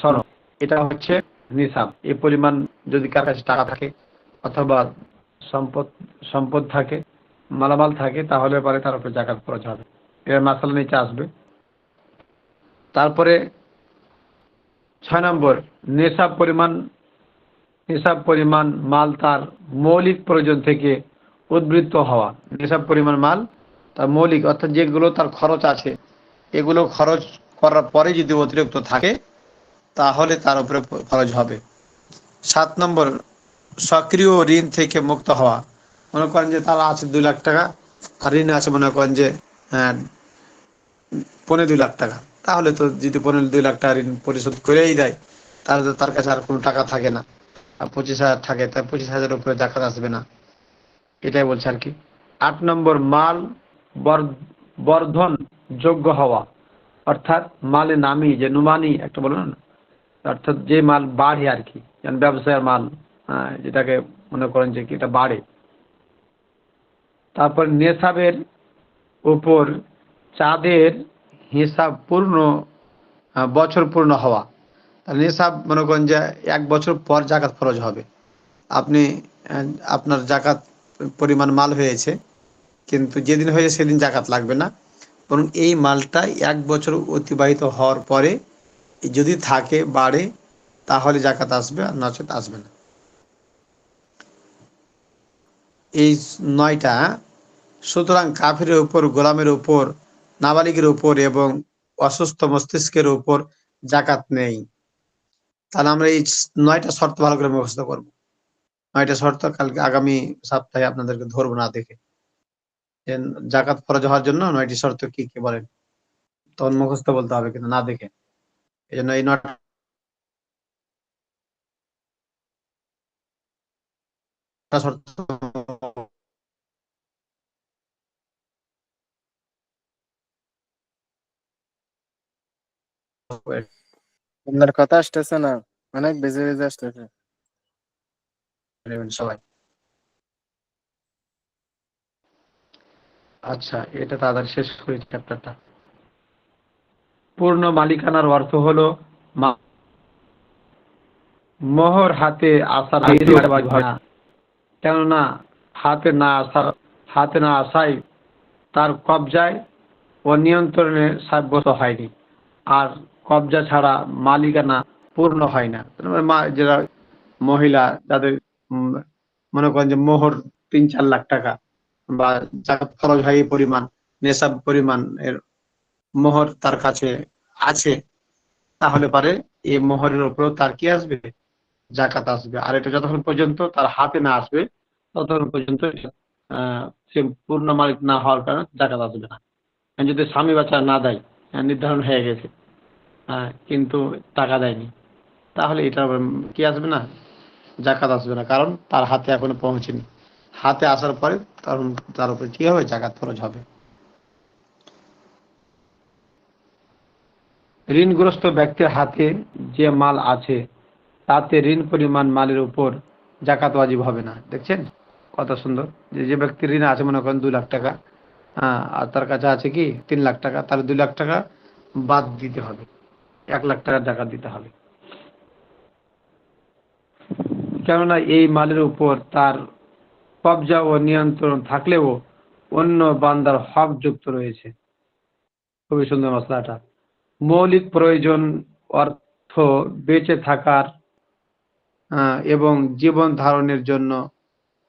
স্বর্ণ, এটা হচ্ছে নিসাব। এই পরিমাণ যদি কার কাছে টাকা থাকে অথবা সম্পদ থাকে, মালামাল থাকে, তাহলে পরে তার উপরে জাকাত ফরজ হবে। এর মাসালা নিচে আসবে। তারপরে 6 নম্বর নিসাব পরিমাণ মাল তার মৌলিক প্রয়োজন থেকে উদ্বৃত্ত হওয়া। নিসাব পরিমাণ মাল তার মৌলিক, অর্থাৎ যেগুলো তার খরচ আছে, এগুলো খরচ করার পরে যদি অতিরিক্ত থাকে তাহলে তার উপরে খরচ হবে। 7 নম্বর সক্রিয় ঋণ থেকে মুক্ত হওয়া। মনে করেন যে তার আছে 2 লাখ টাকা, আর ঋণ আছে মনে করেন যে 2.25 লাখ টাকা, তাহলে তো যদি 2.25 লাখ টাকা ঋণ পরিশোধ করেই দেয়, তাহলে তো তার কাছে আর কোনো টাকা থাকে না, আর 25,000 থাকে, তাই 25,000 উপরে জাকাত আসবে না, এটাই বলছে আর কি। 8 নম্বর মাল বর্ধন যোগ্য হওয়া, অর্থাৎ মালে নামি, যে নুমানি একটা বলো না, অর্থাৎ যে মাল বাড়ে আর কি, যেমন ব্যবসায়ের মাল, যেটাকে মনে করেন যে কি এটা বাড়ে। তারপর নেশাবের উপর চাঁদের হিসাব বছর পূর্ণ হওয়া। নেশাব মনে করেন যে 1 বছর পর জাকাত ফরজ হবে। আপনি আপনার জাকাত পরিমাণ মাল হয়েছে, কিন্তু যেদিন হয়েছে সেদিন জাকাত লাগবে না, বরং এই মালটা 1 বছর অতিবাহিত হওয়ার পরে যদি থাকে, বাড়ে, তাহলে জাকাত আসবে, আর নচেত আসবে না। এই 9টা। সুতরাং কাফিরের উপর, গোলামের উপর, নাবালিকের উপর এবং অসুস্থ মস্তিষ্কের উপর জাকাত নেই। তাহলে আমরা এই 9টা শর্ত ভালো করে মুখস্থ করবো। 9টা শর্ত কালকে আগামী সপ্তাহে আপনাদেরকে ধরবো না দেখে, জাকাত ফরজ হওয়ার জন্য 9টি শর্ত কি কি বলেন, তখন মুখস্থ বলতে হবে, কিন্তু না দেখে। এই জন্য এই 9টা শর্ত আপনার কথা আসতেছে না, অনেক বেজে বেজে আসতেছে। সবাই। আচ্ছা, এটা তাড়াতাড়ি শেষ করি চ্যাপ্টারটা। পূর্ণ মালিকানার অর্থ হলো মোহর হাতে আসার কেননা হাতে না আসায় তার কবজায় ও নিয়ন্ত্রণে সাব্যস্ত হয়নি, আর কবজা ছাড়া মালিকানা পূর্ণ হয় না। যারা মহিলা, যাদের মনে করেন যে মোহর 3-4 লাখ টাকা বা জাকাত খরচ হয় এই পরিমাণ, নেশাব পরিমাণ এর মোহর তার কাছে আছে, তাহলে পারে এই মোহরের উপরেও তার কি আসবে, জাকাত আসবে। আর এটা যতক্ষণ পর্যন্ত তার হাতে না আসবে ততক্ষণ পর্যন্ত সে পূর্ণ মালিক না হওয়ার কারণে জাকাত আসবে না। যদি স্বামী বাচ্চা না দেয়, নির্ধারণ হয়ে গেছে, কিন্তু টাকা দেয়নি, তাহলে এটা কি আসবে না, জাকাত আসবে না, কারণ তার হাতে এখনো পৌঁছেনি। হাতে আসার পরে তখন তার উপরে কি হবে, জাকাত ফরজ হবে। ঋণগ্রস্ত ব্যক্তির হাতে যে মাল আছে তাতে ঋণ পরিমাণ মালের উপর জাকাত ওয়াজিব হবে না। দেখছেন কত সুন্দর, যে ব্যক্তির ঋণ আছে মনে করেন 2 লাখ টাকা, আর তার কাছে আছে কি 3 লাখ টাকা, তার 2 লাখ টাকা বাদ দিতে হবে, 1 লাখ টাকার জাকাত দিতে হবে। কেননা এই মালের উপর তার কবজা ও নিয়ন্ত্রণ থাকলেও অন্য বান্দার হক যুক্ত রয়েছে। খুবই সুন্দর মশলাটা। মৌলিক প্রয়োজন অর্থ বেঁচে থাকার এবং জীবন ধারণের জন্য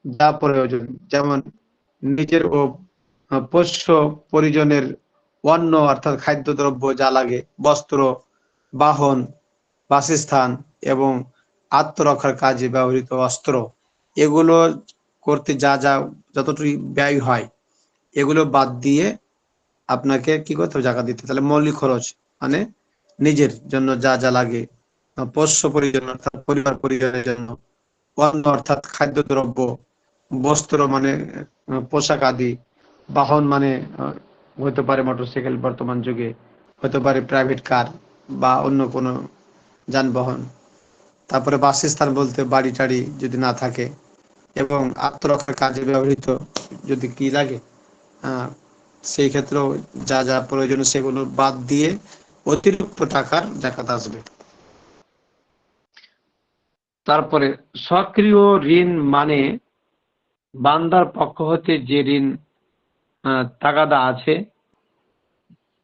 যা প্রয়োজন, যেমন নিজের ও পোষ্য পরিজনের অন্ন অর্থাৎ খাদ্যদ্রব্য যা লাগে, বস্ত্র, বাহন, বাসস্থান এবং আত্মরক্ষার কাজে ব্যবহৃত অস্ত্র, এগুলো করতে যা যা যতটুকু ব্যয় হয় এগুলো বাদ দিয়ে আপনাকে কি করতে হবে, জাকাত দিতে। তাহলে মৌলিক খরচ মানে নিজের জন্য যা যা লাগে, পোষ্য পরিজন অর্থাৎ পরিবার পরিজনের জন্য, অন্ন অর্থাৎ খাদ্যদ্রব্য, বস্ত্র মানে পোশাক আদি, বাহন মানে হতে পারে মোটরসাইকেল বর্তমান যুগে, হতে পারে প্রাইভেট কার বা অন্য কোনো যানবাহন, তারপরে বাসস্থান বলতে বাড়ি টাড়ি যদি না থাকে, এবং আত্মরক্ষার কাজে ব্যবহৃত যদি কি লাগে, সেই ক্ষেত্রেও যা যা প্রয়োজন সেগুলো বাদ দিয়ে অতিরিক্ত টাকার জাকাত আসবে। তারপরে সক্রিয় ঋণ মানে বান্দার পক্ষ হতে যে ঋণ তাগাদা আছে,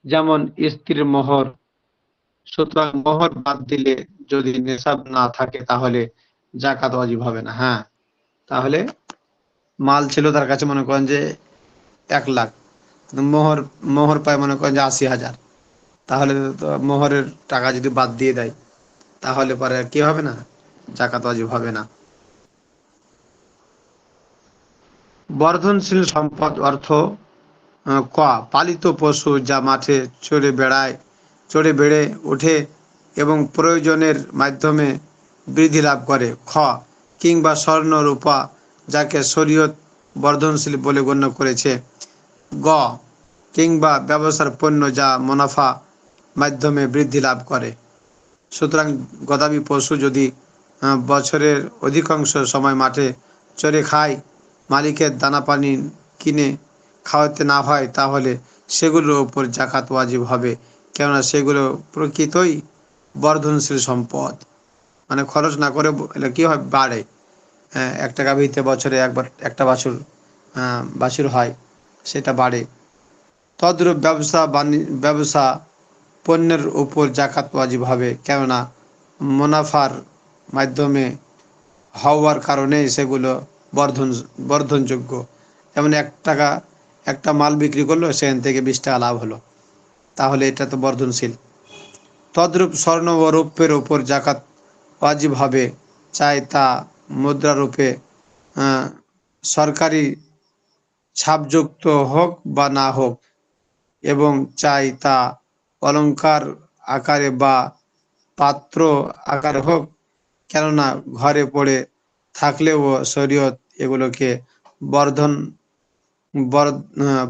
যেমন স্ত্রীর মোহর। সুতরাং মোহর বাদ দিলে যদি নেশাব না থাকে তাহলে জাকাত ওয়াজিব হবে না। হ্যাঁ, তাহলে মাল ছিল তার কাছে মনে করেন যে 1 লাখ, মোহর মোহর পায় মনে করেন যে 80,000, তাহলে তো মোহরের টাকা যদি বাদ দিয়ে দেয় তাহলে পরে আর কি হবে না, জাকাত ওয়াজিব হবে না। বর্ধনশীল সম্পদ অর্থ ক পালিত পশু যা মাঠে চড়ে বেড়ে ওঠে এবং প্রয়োজনের মাধ্যমে বৃদ্ধি লাভ করে। খ কিংবা স্বর্ণ রূপা যাকে শরীয়ত বর্ধনশীল বলে গণ্য করেছে। গ কিংবা ব্যবসার পণ্য যা মুনাফা মাধ্যমে বৃদ্ধি লাভ করে। সুতরাং গবাদি পশু যদি বছরের অধিকাংশ সময় মাঠে চরে খায়, মালিকের দানা পানি কিনে খাওয়াতে না হয়, তাহলে সেগুলোর উপর জাকাত ওয়াজিব হবে, কেননা সেগুলো প্রকৃতই বর্ধনশীল সম্পদ, মানে খরচ না করে এলে কি হয়, বাড়ে। 1 টাকা ভিত্তিতে বছরে একবার একটা বাছুর হয়, সেটা বাড়ে। তদ্রূপ ব্যবসা পণ্যের উপর জাকাত ওয়াজিব হবে, কেননা মুনাফার মাধ্যমে হওয়ার কারণে সেগুলো বর্ধনযোগ্য। যেমন 1 টাকা একটা মাল বিক্রি করলো, সেখান থেকে 20 টাকা লাভ হলো, তাহলে এটা তো বর্ধনশীল। তদ্রূপ স্বর্ণ ও রৌপ্যের উপর জাকাত ওয়াজিব হবে, চাই তা মুদ্রারূপে সরকারি ছাপযুক্ত হোক বা না হোক, এবং চাই তা অলংকার আকারে বা পাত্র আকারে হোক, কেননা ঘরে পড়ে থাকলেও শরীয়ত এগুলোকে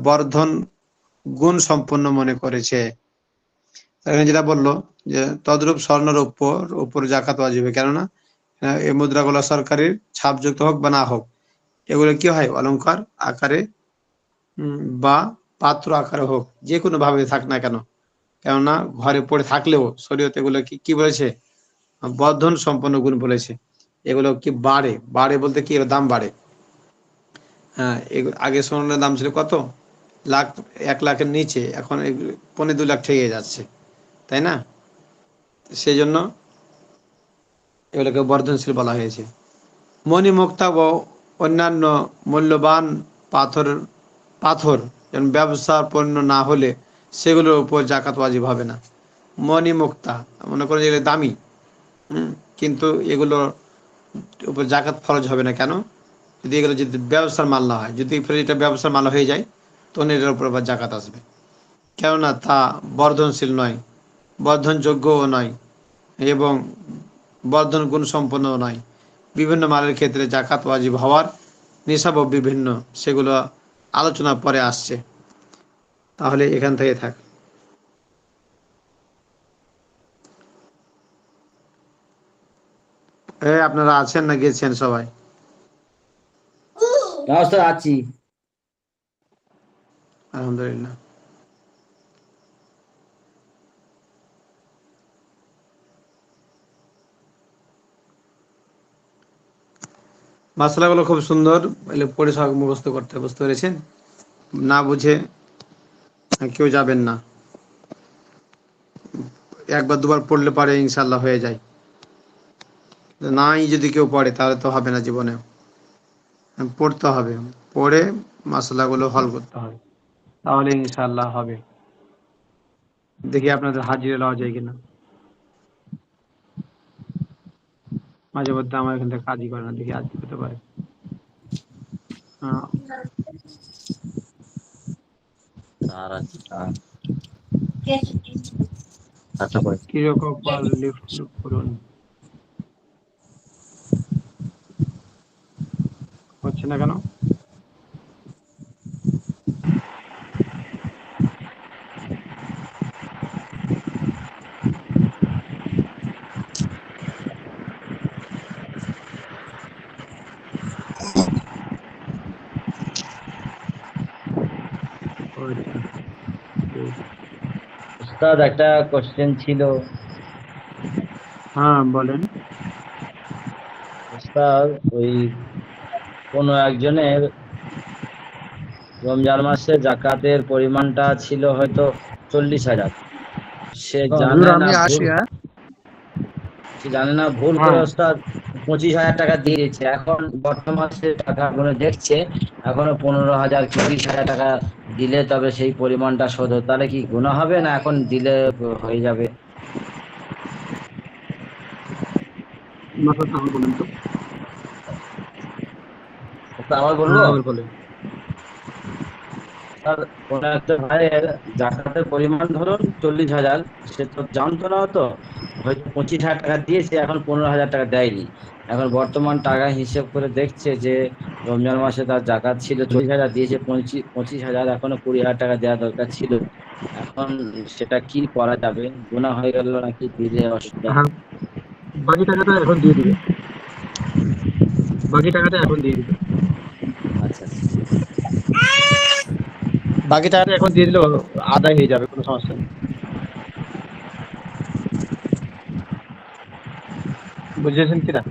বর্ধন গুণ সম্পন্ন মনে করেছে। এখানে যেটা বললো যে তদ্রূপ স্বর্ণরৌপ্যর উপর জাকাত ওয়াজিব, কেননা এই মুদ্রাগুলো সরকারের ছাপযুক্ত হোক বা না হোক, এগুলো কি হয়, অলংকার আকারে বা পাত্র আকারে হোক, যে কোনো ভাবে থাক না কেন, কেননা ঘরে পড়ে থাকলেও শরীয়ত এগুলো কি বলেছে, বর্ধন সম্পন্ন গুণ বলেছে। এগুলো কি বাড়ে বলতে কি, এর দাম বাড়ে। হ্যাঁ, আগে সোনার দাম ছিল কত, 1 লাখের নিচে, এখন 1.25 লাখ ঠেকে যাচ্ছে, তাই না? সেই জন্য এগুলোকে বর্ধনশীল বলা হয়েছে। মণিমুক্তা ও অন্যান্য মূল্যবান পাথর যেমন ব্যবসার পণ্য না হলে সেগুলোর উপর জাকাত ওয়াজিব হবে না। মনি মুক্তা, মনে করেন এগুলো দামি, কিন্তু এগুলোর উপর জাকাত ফরজ হবে না। কেন? যদি এগুলো যদি ব্যবসার মাল না হয়, যদি এটা ব্যবসার মাল হয়ে যায় তখন এটার উপর আবার জাকাত আসবে, কেননা তা বর্ধনশীল নয়, বর্ধনযোগ্যও নয় এবং বর্ধন গুণ সম্পন্নও নয়। বিভিন্ন মালের ক্ষেত্রে জাকাত ওয়াজিব হওয়ার নিসাবও বিভিন্ন, সেগুলো আলোচনা পরে আসছে। তাহলে এখান থেকে থাক। আপনারা আছেন না গেছেন সবাই? না ওস্তাদ আছি। আলহামদুলিল্লাহ। মাসলাগুলো খুব সুন্দর, পড়ে সব মুখস্থ করতে, বুঝতে পেরেছেন? না বুঝে কেউ যাবেন না, একবার দুবার পড়লে পারে ইনশাল্লাহ হয়ে যায়। নাই যদি কেউ পড়ে তাহলে তো হবে না জীবনে, পড়তে হবে, পড়ে মাসলাগুলো হল করতে হবে, তাহলে ইনশাল্লাহ হবে। দেখি আপনাদের হাজিরা লওয়া যায় কিনা। মাঝে মধ্যে আমার এখান থেকে কাজই করে না, দেখি আজকে হতে পারে। কিরকম লিফট করুন, হচ্ছে না কেন? ওস্তাদ একটা কোশ্চেন ছিল। হ্যাঁ বলেন। ওস্তাদ ওই কোনো একজনের রমজান মাসে জাকাতের পরিমাণটা ছিল হয়তো 40,000, সে জানে না ভুল, সে জানে না ভুল করে ওস্তাদ 25,000 টাকা দিয়ে দিচ্ছে। এখন বর্তমান সে টাকা গুলো দেখছে এখনো 15,000 কি 20,000 টাকা দিলে তবে সেই পরিমাণটা শোধ হবে। তাহলে কি গুনাহ হবে না এখন দিলে হয়ে যাবে? বলেন তো। আবার বলবো? বলেন। আর কোন একটা ভাইয়ের জাকাতের পরিমাণ ধরুন 40,000, সে তো জানতো না, তো হয়তো 25,000 টাকা দিয়েছে, এখন 15,000 টাকা দেয়নি। এখন বর্তমান টাকা হিসেব করে দেখছে যে রমজান মাসে তার জাকাত ছিল 40,000, দিয়েছে 25,000, এখনো 20,000 টাকা দেওয়া দরকার ছিল। এখন সেটা কি করা যাবে? গুনাহ হয়ে গেল নাকি দিলে অসুবিধা? বাকি টাকাটা এখন দিয়ে দিবে, বাকি টাকাটা এখন দিয়ে দিবে, আচ্ছা বাকি টাকাটা এখন দিয়ে দিলে আদায় হয়ে যাবে, কোনো সমস্যা নেই। বুঝেছেন কিনা?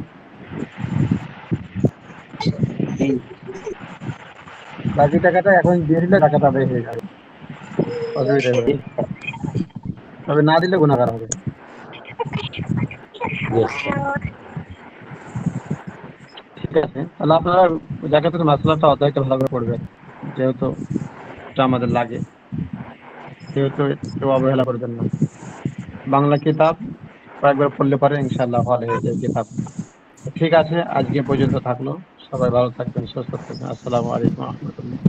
বাকি টাকাটা এখন দিয়ে দিলে টাকাটা আদায় হয়ে যাবে, অসুবিধা হবে না। তবে না দিলে গুণাগার হবে। ঠিক আছে, তাহলে আপনারা জাকাতের মাসলাটা অধ্যায়টা ভালো করে পড়বেন, যেহেতু এটা আমাদের লাগে, সেহেতু কেউ অবহেলা করবেন না। বাংলা কিতাব কয়েকবার পড়লে পারে ইনশাআল্লাহ ভালো হয়ে যায় কিতাব। ঠিক আছে, আজকে পর্যন্ত থাকলো। সবাই ভালো থাকবেন, সুস্থ থাকবেন। আসসালামু আলাইকুম ওয়া রাহমাতুল্লাহ।